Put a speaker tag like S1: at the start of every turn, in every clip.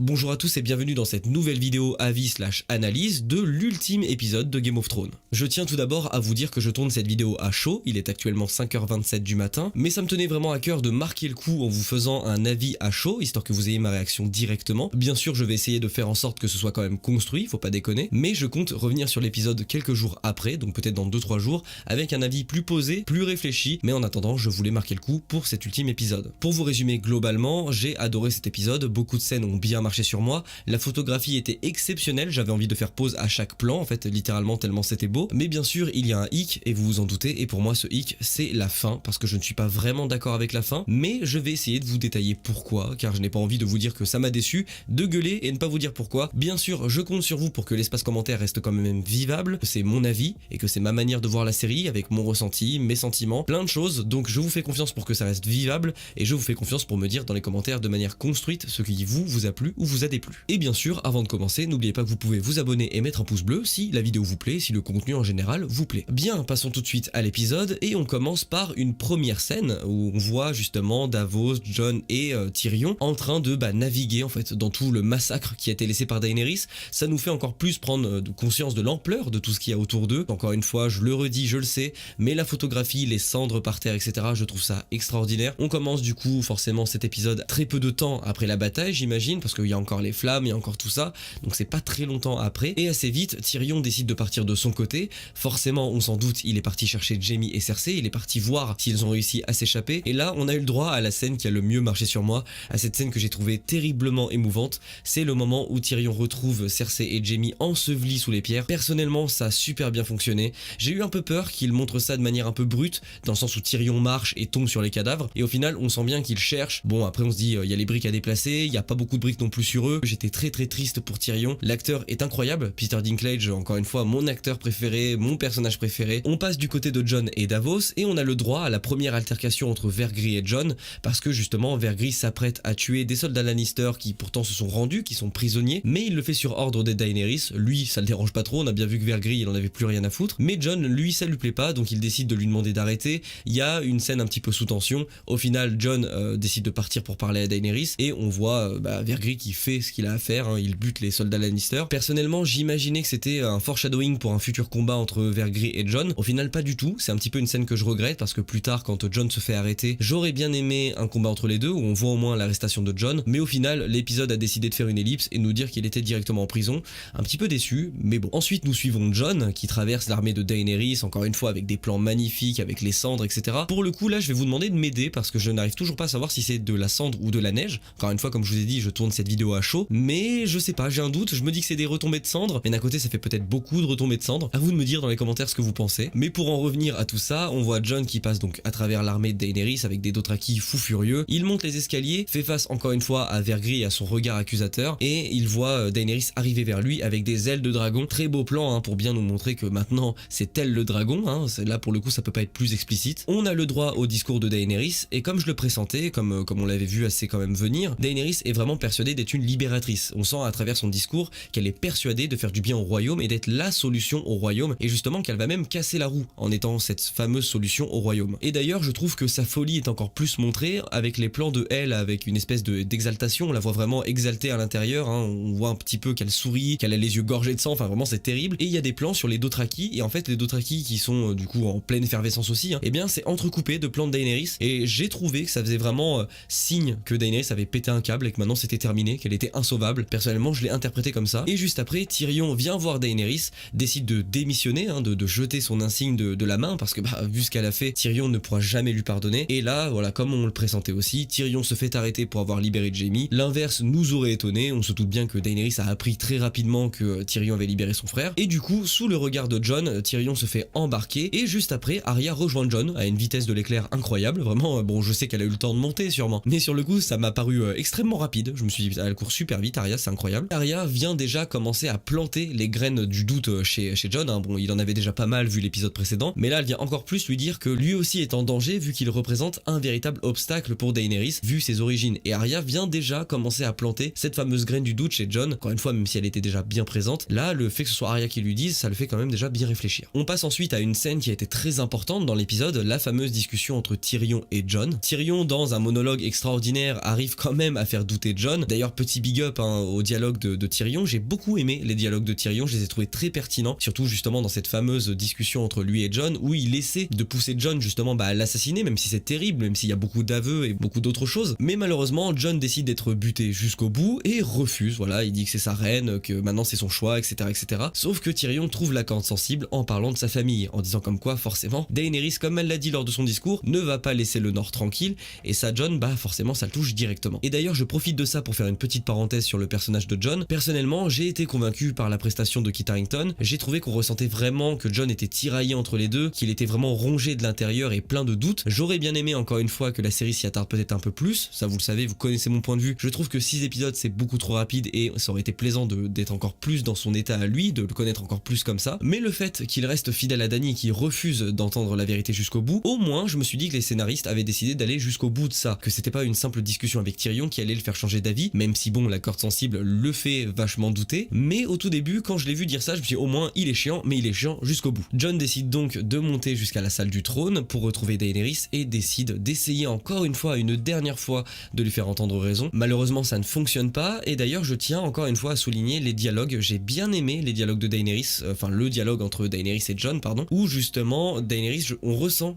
S1: Bonjour à tous et bienvenue dans cette nouvelle vidéo avis/analyse de l'ultime épisode de Game of Thrones. Je tiens tout d'abord à vous dire que je tourne cette vidéo à chaud, il est actuellement 5h27 du matin, mais ça me tenait vraiment à cœur de marquer le coup en vous faisant un avis à chaud, histoire que vous ayez ma réaction directement. Bien sûr, je vais essayer de faire en sorte que ce soit quand même construit, faut pas déconner, mais je compte revenir sur l'épisode quelques jours après, donc peut-être dans 2-3 jours, avec un avis plus posé, plus réfléchi, mais en attendant, je voulais marquer le coup pour cet ultime épisode. Pour vous résumer globalement, j'ai adoré cet épisode, beaucoup de scènes ont bien marché sur moi, la photographie était exceptionnelle, j'avais envie de faire pause à chaque plan en fait, littéralement tellement c'était beau, mais bien sûr il y a un hic et vous vous en doutez, et pour moi ce hic c'est la fin, parce que je ne suis pas vraiment d'accord avec la fin, mais je vais essayer de vous détailler pourquoi, car je n'ai pas envie de vous dire que ça m'a déçu, de gueuler et ne pas vous dire pourquoi. Bien sûr je compte sur vous pour que l'espace commentaire reste quand même vivable, que c'est mon avis et que c'est ma manière de voir la série avec mon ressenti, mes sentiments, plein de choses, donc je vous fais confiance pour que ça reste vivable et je vous fais confiance pour me dire dans les commentaires de manière construite ce qui vous a plu ou vous a déplu. Et bien sûr, avant de commencer, n'oubliez pas que vous pouvez vous abonner et mettre un pouce bleu si la vidéo vous plaît, si le contenu en général vous plaît. Bien, passons tout de suite à l'épisode et on commence par une première scène où on voit justement Davos, Jon et Tyrion en train de naviguer en fait dans tout le massacre qui a été laissé par Daenerys. Ça nous fait encore plus prendre conscience de l'ampleur de tout ce qu'il y a autour d'eux. Encore une fois, je le redis, je le sais, mais la photographie, les cendres par terre, etc., je trouve ça extraordinaire. On commence du coup forcément cet épisode très peu de temps après la bataille, j'imagine, parce qu'il y a encore les flammes, il y a encore tout ça, donc c'est pas très longtemps après, et assez vite, Tyrion décide de partir de son côté. Forcément, on s'en doute, il est parti chercher Jaime et Cersei, il est parti voir s'ils ont réussi à s'échapper, et là, on a eu le droit à la scène qui a le mieux marché sur moi, à cette scène que j'ai trouvée terriblement émouvante. C'est le moment où Tyrion retrouve Cersei et Jaime ensevelis sous les pierres. Personnellement, ça a super bien fonctionné. J'ai eu un peu peur qu'il montre ça de manière un peu brute, dans le sens où Tyrion marche et tombe sur les cadavres, et au final, on sent bien qu'il cherche. Bon, après, on se dit, il y a les briques à déplacer, il y a pas beaucoup de briques non plus sur eux. J'étais très triste pour Tyrion. L'acteur est incroyable. Peter Dinklage, encore une fois, mon acteur préféré, mon personnage préféré. On passe du côté de Jon et Davos, et on a le droit à la première altercation entre Vergris et Jon, parce que justement, Vergris s'apprête à tuer des soldats Lannister qui pourtant se sont rendus, qui sont prisonniers, mais il le fait sur ordre des Daenerys. Lui, ça le dérange pas trop, on a bien vu que Vergris, il en avait plus rien à foutre, mais Jon, lui, ça lui plaît pas, donc il décide de lui demander d'arrêter. Il y a une scène un petit peu sous tension. Au final, Jon décide de partir pour parler à Daenerys, et on voit Vergris qui fait ce qu'il a à faire, hein, il bute les soldats Lannister. Personnellement, j'imaginais que c'était un foreshadowing pour un futur combat entre Vergris et Jon. Au final, pas du tout, c'est un petit peu une scène que je regrette, parce que plus tard, quand Jon se fait arrêter, j'aurais bien aimé un combat entre les deux, où on voit au moins l'arrestation de Jon, mais au final, l'épisode a décidé de faire une ellipse et nous dire qu'il était directement en prison. Un petit peu déçu, mais bon. Ensuite, nous suivons Jon, qui traverse l'armée de Daenerys, encore une fois avec des plans magnifiques, avec les cendres, etc. Pour le coup, là, je vais vous demander de m'aider, parce que je n'arrive toujours pas à savoir si c'est de la cendre ou de la neige. Encore une fois, comme je vous ai dit, je tourne cette vidéo à chaud, mais je sais pas, j'ai un doute, je me dis que c'est des retombées de cendres, mais d'un côté ça fait peut-être beaucoup de retombées de cendres, à vous de me dire dans les commentaires ce que vous pensez. Mais pour en revenir à tout ça, on voit Jon qui passe donc à travers l'armée de Daenerys avec des Dothraki fous furieux, il monte les escaliers, fait face encore une fois à Vergris et à son regard accusateur, et il voit Daenerys arriver vers lui avec des ailes de dragon, très beau plan hein, pour bien nous montrer que maintenant c'est elle le dragon, hein, là pour le coup ça peut pas être plus explicite. On a le droit au discours de Daenerys, et comme je le pressentais, comme on l'avait vu assez quand même venir, Daenerys est vraiment persuadée d'être une libératrice. On sent à travers son discours qu'elle est persuadée de faire du bien au royaume et d'être la solution au royaume, et justement qu'elle va même casser la roue en étant cette fameuse solution au royaume. Et d'ailleurs je trouve que sa folie est encore plus montrée avec les plans de elle, avec une espèce d'exaltation, on la voit vraiment exaltée à l'intérieur, hein. On voit un petit peu qu'elle sourit, qu'elle a les yeux gorgés de sang, enfin vraiment c'est terrible. Et il y a des plans sur les Dothraki, et en fait les Dothraki qui sont du coup en pleine effervescence aussi, hein, et bien c'est entrecoupé de plans de Daenerys, et j'ai trouvé que ça faisait vraiment signe que Daenerys avait pété un câble et que maintenant c'était terminé, qu'elle était insauvable. Personnellement je l'ai interprété comme ça. Et juste après, Tyrion vient voir Daenerys, décide de démissionner, hein, de jeter son insigne de la main, parce que vu ce qu'elle a fait, Tyrion ne pourra jamais lui pardonner. Et là voilà, comme on le pressentait aussi, Tyrion se fait arrêter pour avoir libéré Jaime. L'inverse nous aurait étonné, on se doute bien que Daenerys a appris très rapidement que Tyrion avait libéré son frère, et du coup sous le regard de Jon, Tyrion se fait embarquer, et juste après Arya rejoint Jon à une vitesse de l'éclair incroyable, vraiment. Bon, je sais qu'elle a eu le temps de monter sûrement, mais sur le coup ça m'a paru extrêmement rapide. Je me suis dit elle court super vite Arya, c'est incroyable. Arya vient déjà commencer à planter les graines du doute chez Jon, hein. Bon, il en avait déjà pas mal vu l'épisode précédent, mais là elle vient encore plus lui dire que lui aussi est en danger, vu qu'il représente un véritable obstacle pour Daenerys vu ses origines. Et Arya vient déjà commencer à planter cette fameuse graine du doute chez Jon. Encore une fois, même si elle était déjà bien présente, là le fait que ce soit Arya qui lui dise, ça le fait quand même déjà bien réfléchir. On passe ensuite à une scène qui a été très importante dans l'épisode, la fameuse discussion entre Tyrion et Jon. Tyrion, dans un monologue extraordinaire, arrive quand même à faire douter Jon. D'ailleurs D'ailleurs, petit big up hein, au dialogue de Tyrion, j'ai beaucoup aimé les dialogues de Tyrion, je les ai trouvés très pertinents, surtout justement dans cette fameuse discussion entre lui et Jon, où il essaie de pousser Jon justement à l'assassiner, même si c'est terrible, même s'il y a beaucoup d'aveux et beaucoup d'autres choses. Mais malheureusement, Jon décide d'être buté jusqu'au bout et refuse, voilà, il dit que c'est sa reine, que maintenant c'est son choix, etc., etc. Sauf que Tyrion trouve la corde sensible en parlant de sa famille, en disant comme quoi, forcément, Daenerys, comme elle l'a dit lors de son discours, ne va pas laisser le Nord tranquille, et ça, Jon, forcément, ça le touche directement. Et d'ailleurs, je profite de ça pour faire une petite parenthèse sur le personnage de Jon. Personnellement, j'ai été convaincu par la prestation de Kit Harington, j'ai trouvé qu'on ressentait vraiment que Jon était tiraillé entre les deux, qu'il était vraiment rongé de l'intérieur et plein de doutes. J'aurais bien aimé, encore une fois, que la série s'y attarde peut-être un peu plus, ça vous le savez, vous connaissez mon point de vue. Je trouve que 6 épisodes, c'est beaucoup trop rapide, et ça aurait été plaisant d'être encore plus dans son état à lui, de le connaître encore plus comme ça. Mais le fait qu'il reste fidèle à Dany et qu'il refuse d'entendre la vérité jusqu'au bout, au moins je me suis dit que les scénaristes avaient décidé d'aller jusqu'au bout de ça, que c'était pas une simple discussion avec Tyrion qui allait le faire changer d'avis, même si bon, la corde sensible le fait vachement douter. Mais au tout début, quand je l'ai vu dire ça, je me suis dit au moins il est chiant, mais il est chiant jusqu'au bout. Jon décide donc de monter jusqu'à la salle du trône pour retrouver Daenerys et décide d'essayer encore une fois, une dernière fois, de lui faire entendre raison. Malheureusement ça ne fonctionne pas, et d'ailleurs je tiens encore une fois à souligner les dialogues. J'ai bien aimé les dialogues de Daenerys, enfin le dialogue entre Daenerys et Jon, pardon, où justement Daenerys,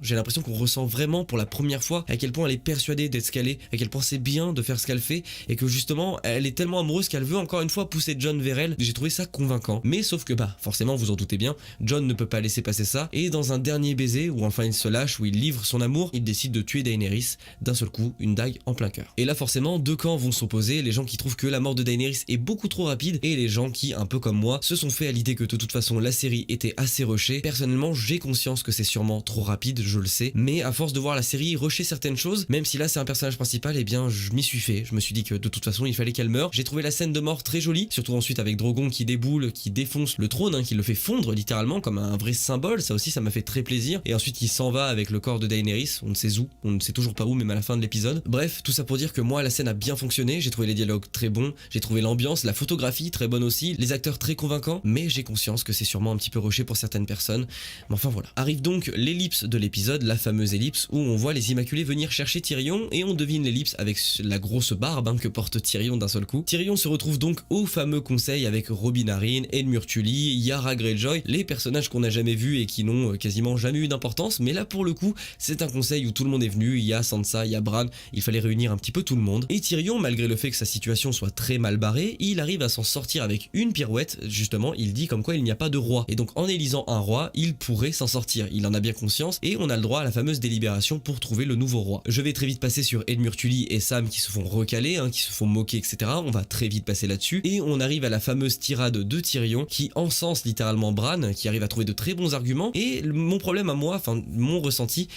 S1: j'ai l'impression qu'on ressent vraiment pour la première fois à quel point elle est persuadée d'être ce qu'elle est, à quel point c'est bien de faire ce qu'elle fait, et que justement elle est tellement amoureuse qu'elle veut encore une fois pousser Jon vers elle. J'ai trouvé ça convaincant, mais sauf que forcément vous en doutez bien, Jon ne peut pas laisser passer ça, et dans un dernier baiser où enfin il se lâche, où il livre son amour, il décide de tuer Daenerys d'un seul coup, une dague en plein cœur. Et là forcément deux camps vont s'opposer, les gens qui trouvent que la mort de Daenerys est beaucoup trop rapide, et les gens qui, un peu comme moi, se sont fait à l'idée que de toute façon la série était assez rushée. Personnellement j'ai conscience que c'est sûrement trop rapide, je le sais, mais à force de voir la série rusher certaines choses, même si là c'est un personnage principal, et bien je m'y suis fait, je me suis dit que de toute façon il fallait qu'elle meure. J'ai trouvé la scène de mort très jolie, surtout ensuite avec Drogon qui déboule, qui défonce le trône, hein, qui le fait fondre littéralement comme un vrai symbole, ça aussi ça m'a fait très plaisir, et ensuite il s'en va avec le corps de Daenerys, on ne sait où, on ne sait toujours pas où, même à la fin de l'épisode. Bref, tout ça pour dire que moi la scène a bien fonctionné, j'ai trouvé les dialogues très bons, j'ai trouvé l'ambiance, la photographie très bonne aussi, les acteurs très convaincants, mais j'ai conscience que c'est sûrement un petit peu rushé pour certaines personnes, mais enfin voilà. Arrive donc l'ellipse de l'épisode, la fameuse ellipse où on voit les Immaculés venir chercher Tyrion, et on devine l'ellipse avec la grosse barbe que porte Tyrion d'un seul coup. Tyrion se retrouve donc au fameux conseil avec Robin Arryn, Edmure Tully, Yara Greyjoy, les personnages qu'on n'a jamais vus et qui n'ont quasiment jamais eu d'importance, mais là pour le coup c'est un conseil où tout le monde est venu, il y a Sansa, il y a Bran, il fallait réunir un petit peu tout le monde, et Tyrion, malgré le fait que sa situation soit très mal barrée, il arrive à s'en sortir avec une pirouette. Justement il dit comme quoi il n'y a pas de roi, et donc en élisant un roi il pourrait s'en sortir, il en a bien conscience, et on a le droit à la fameuse délibération pour trouver le nouveau roi. Je vais très vite passer sur Edmure Tully et Sam qui se font recaler, qui se font moquer, etc. On va très vite passer là-dessus, et on arrive à la fameuse tirade de Tyrion qui encense littéralement Bran, qui arrive à trouver de très bons arguments, et mon problème à moi, enfin mon ressenti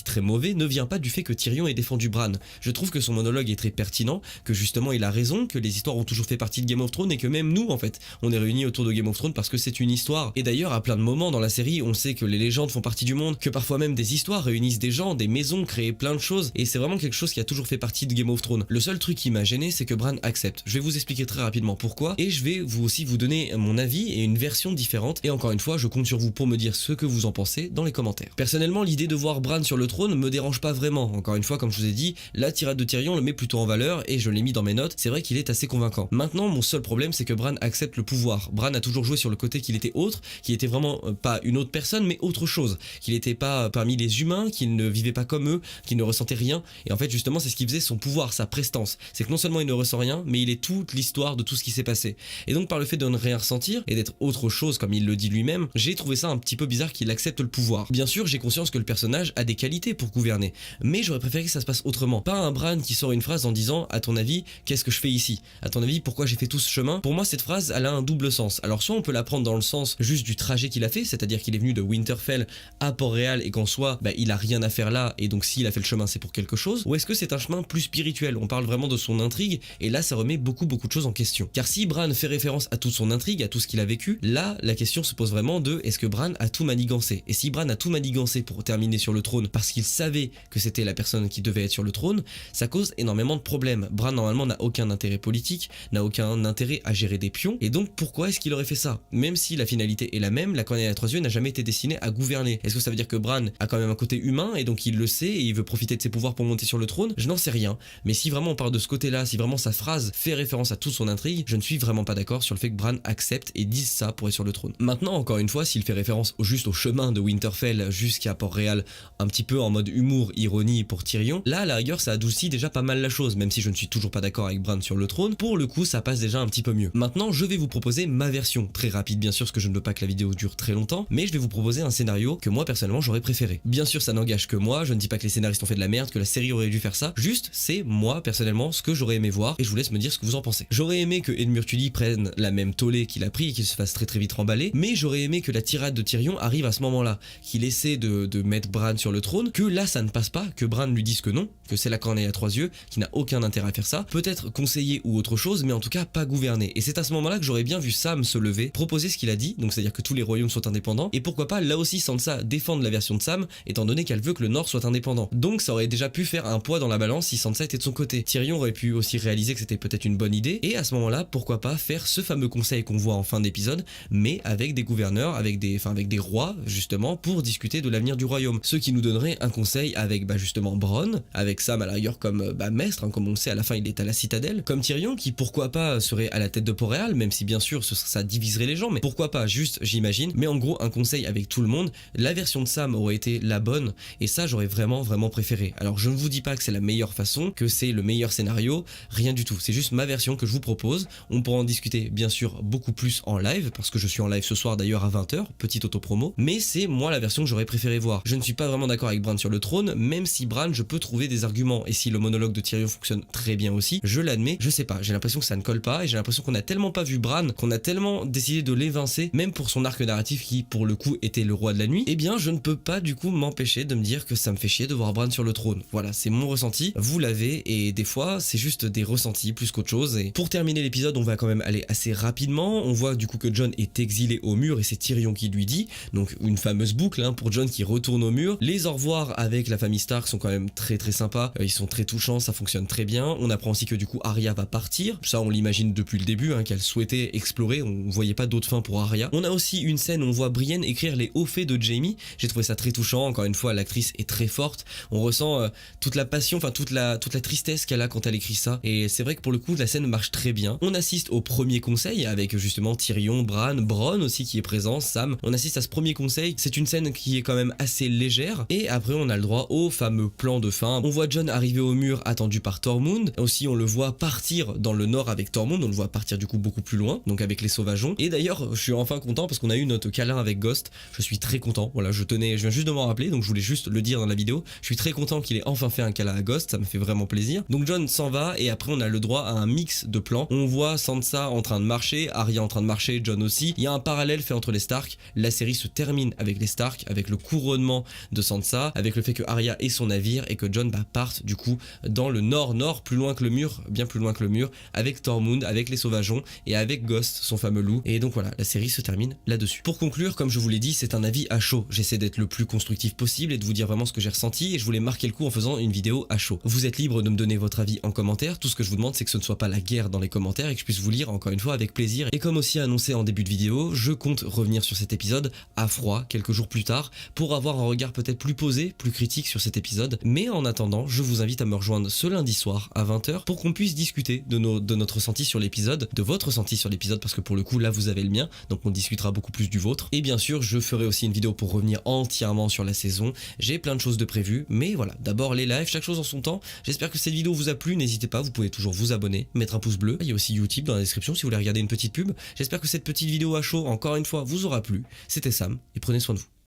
S1: très mauvais ne vient pas du fait que Tyrion ait défendu Bran. Je trouve que son monologue est très pertinent, que justement il a raison, que les histoires ont toujours fait partie de Game of Thrones, et que même nous en fait on est réunis autour de Game of Thrones parce que c'est une histoire. Et d'ailleurs à plein de moments dans la série on sait que les légendes font partie du monde, que parfois même des histoires réunissent des gens, des maisons, créent plein de choses, et c'est vraiment quelque chose qui a toujours fait partie de Game of Thrones. Le seul truc qui m'a gêné c'est que Bran accepte. Je vais vous expliquer très rapidement pourquoi, et je vais vous donner mon avis et une version différente, et encore une fois je compte sur vous pour me dire ce que vous en pensez dans les commentaires. Personnellement l'idée de voir Bran sur le trône me dérange pas vraiment, encore une fois comme je vous ai dit, la tirade de Tyrion le met plutôt en valeur, et je l'ai mis dans mes notes, c'est vrai qu'il est assez convaincant. Maintenant mon seul problème c'est que Bran accepte le pouvoir. Bran a toujours joué sur le côté qu'il était autre, qu'il était vraiment pas une autre personne mais autre chose, qu'il était pas parmi les humains, qu'il ne vivait pas comme eux, qu'il ne ressentait rien, et en fait justement c'est ce qui faisait son pouvoir, sa prestance, c'est que non seulement il ne ressent rien, mais il est toute l'histoire de tout ce qui s'est passé. Et donc par le fait de ne rien ressentir et d'être autre chose comme il le dit lui-même, j'ai trouvé ça un petit peu bizarre qu'il accepte le pouvoir. Bien sûr j'ai conscience que le personnage a des qualités pour gouverner, mais j'aurais préféré que ça se passe autrement. Pas un Bran qui sort une phrase en disant à ton avis qu'est-ce que je fais ici, à ton avis pourquoi j'ai fait tout ce chemin. Pour moi cette phrase elle a un double sens. Alors soit on peut la prendre dans le sens juste du trajet qu'il a fait, c'est-à-dire qu'il est venu de Winterfell à Port-Réal et qu'en soi il a rien à faire là, et donc s'il a fait le chemin c'est pour quelque chose, ou est-ce que c'est un chemin plus spirituel, on parle vraiment de son intrigue, et là ça remet beaucoup de choses en question. Car si Bran fait référence à toute son intrigue, à tout ce qu'il a vécu, là la question se pose vraiment de est-ce que Bran a tout manigancé, et si Bran a tout manigancé pour terminer sur le trône parce qu'il savait que c'était la personne qui devait être sur le trône, ça cause énormément de problèmes. Bran normalement n'a aucun intérêt politique, n'a aucun intérêt à gérer des pions, et donc pourquoi est-ce qu'il aurait fait ça? Même si la finalité est la même, la corneille à trois yeux n'a jamais été destinée à gouverner. Est-ce que ça veut dire que Bran a quand même un côté humain et donc il le sait et il veut profiter de ses pouvoirs pour monter sur le trône? Je n'en sais rien, mais si vraiment on parle de ce côté-là là, si vraiment sa phrase fait référence à toute son intrigue, je ne suis vraiment pas d'accord sur le fait que Bran accepte et dise ça pour être sur le trône. Maintenant, encore une fois, s'il fait référence juste au chemin de Winterfell jusqu'à Port-Réal, un petit peu en mode humour, ironie pour Tyrion, là, à la rigueur, ça adoucit déjà pas mal la chose, même si je ne suis toujours pas d'accord avec Bran sur le trône, pour le coup, ça passe déjà un petit peu mieux. Maintenant, je vais vous proposer ma version, très rapide bien sûr, parce que je ne veux pas que la vidéo dure très longtemps, mais je vais vous proposer un scénario que moi, personnellement, j'aurais préféré. Bien sûr, ça n'engage que moi, je ne dis pas que les scénaristes ont fait de la merde, que la série aurait dû faire ça, juste, c'est moi, personnellement, ce que j'aurais aimé voir, et je vous laisse me dire ce que vous en pensez. J'aurais aimé que Edmure Tully prenne la même tollée qu'il a pris et qu'il se fasse très vite remballer, mais j'aurais aimé que la tirade de Tyrion arrive à ce moment-là, qu'il essaie de mettre Bran sur le trône, que là ça ne passe pas, que Bran lui dise que non, que c'est la corneille à trois yeux, qui n'a aucun intérêt à faire ça, peut-être conseiller ou autre chose, mais en tout cas pas gouverner. Et c'est à ce moment-là que j'aurais bien vu Sam se lever, proposer ce qu'il a dit, donc c'est-à-dire que tous les royaumes soient indépendants, et pourquoi pas là aussi Sansa défendre la version de Sam, étant donné qu'elle veut que le Nord soit indépendant. Donc ça aurait déjà pu faire un poids dans la balance si Sansa était de son côté. Tyrion aurait pu aussi réaliser que c'était peut-être une bonne idée, et à ce moment-là, pourquoi pas faire ce fameux conseil qu'on voit en fin d'épisode, mais avec des gouverneurs, avec des rois, justement, pour discuter de l'avenir du royaume. Ce qui nous donnerait un conseil avec, justement, Bronn, avec Sam à la rigueur comme, maître, hein, comme on le sait, à la fin il est à la citadelle, comme Tyrion, qui pourquoi pas serait à la tête de Port-Réal, même si bien sûr ça diviserait les gens, mais pourquoi pas, juste, j'imagine, mais en gros, un conseil avec tout le monde. La version de Sam aurait été la bonne, et ça j'aurais vraiment préféré. Alors je ne vous dis pas que c'est la meilleure façon, que c'est le meilleur scénario, rien du tout, c'est juste ma version que je vous propose. On pourra en discuter bien sûr beaucoup plus en live, parce que je suis en live ce soir d'ailleurs à 20h, petite auto-promo, mais c'est moi la version que j'aurais préféré voir. Je ne suis pas vraiment d'accord avec Bran sur le trône, même si Bran je peux trouver des arguments, et si le monologue de Tyrion fonctionne très bien aussi, je l'admets, je sais pas, j'ai l'impression que ça ne colle pas, et j'ai l'impression qu'on a tellement pas vu Bran, qu'on a tellement décidé de l'évincer, même pour son arc narratif qui pour le coup était le roi de la nuit, et bien je ne peux pas du coup m'empêcher de me dire que ça me fait chier de voir Bran sur le trône. Voilà, c'est mon ressenti, vous l'avez, et des fois c'est juste des ressentis plus qu'autre chose. Et pour terminer l'épisode, on va quand même aller assez rapidement. On voit du coup que Jon est exilé au mur et c'est Tyrion qui lui dit, donc une fameuse boucle hein, pour Jon qui retourne au mur. Les au revoir avec la famille Stark sont quand même très sympas, ils sont très touchants, ça fonctionne très bien. On apprend aussi que du coup Arya va partir, ça on l'imagine depuis le début hein, qu'elle souhaitait explorer, on voyait pas d'autre fin pour Arya. On a aussi une scène où on voit Brienne écrire les hauts faits de Jaime, j'ai trouvé ça très touchant, encore une fois l'actrice est très forte, on ressent toute la passion, enfin toute la tristesse qu'elle a quand elle écrit ça, et c'est vrai que pour le coup la scène marche très bien. On assiste au premier conseil avec justement Tyrion, Bronn aussi qui est présent, Sam, on assiste à ce premier conseil, c'est une scène qui est quand même assez légère, et après on a le droit au fameux plan de fin. On voit Jon arriver au mur attendu par Tormund, aussi on le voit partir dans le nord avec Tormund, on le voit partir du coup beaucoup plus loin, donc avec les sauvageons, et d'ailleurs je suis enfin content parce qu'on a eu notre câlin avec Ghost, je suis très content, voilà je viens juste de m'en rappeler, donc je voulais juste le dire dans la vidéo, je suis très content qu'il ait enfin fait un câlin à Ghost, ça me fait vraiment plaisir. Donc Jon s'en va et après on a le droit à un mix de plans, on voit Sansa en train de marcher, Arya en train de marcher, Jon aussi, il y a un parallèle fait entre les Stark, la série se termine avec les Stark, avec le couronnement de Sansa, avec le fait que Arya ait son navire et que Jon parte du coup dans le nord, plus loin que le mur, bien plus loin que le mur, avec Tormund, avec les sauvageons et avec Ghost, son fameux loup, et donc voilà, la série se termine là-dessus. Pour conclure, comme je vous l'ai dit, c'est un avis à chaud, j'essaie d'être le plus constructif possible et de vous dire vraiment ce que j'ai ressenti, et je voulais marquer le coup en faisant une vidéo à chaud. Vous êtes libre de me donner votre avis en commentaire, tout ce que je vous demande c'est que ce ne soit pas la guerre dans les commentaires et que je puisse vous lire encore une fois avec plaisir. Et comme aussi annoncé en début de vidéo, je compte revenir sur cet épisode à froid quelques jours plus tard pour avoir un regard peut-être plus posé, plus critique sur cet épisode, mais en attendant je vous invite à me rejoindre ce lundi soir à 20h pour qu'on puisse discuter de notre ressenti sur l'épisode, de votre ressenti sur l'épisode, parce que pour le coup là vous avez le mien, donc on discutera beaucoup plus du vôtre, et bien sûr je ferai aussi une vidéo pour revenir entièrement sur la saison, j'ai plein de choses de prévues, mais voilà, d'abord les lives, chaque chose en son temps. J'espère que cette vidéo vous a plu, n'hésitez pas, vous pouvez toujours vous abonner, mettre un pouce bleu, il y a aussi YouTube dans la description si vous voulez regarder une petite pub. J'espère que cette petite vidéo à chaud, encore une fois, vous aura plu. C'était Sam, et prenez soin de vous.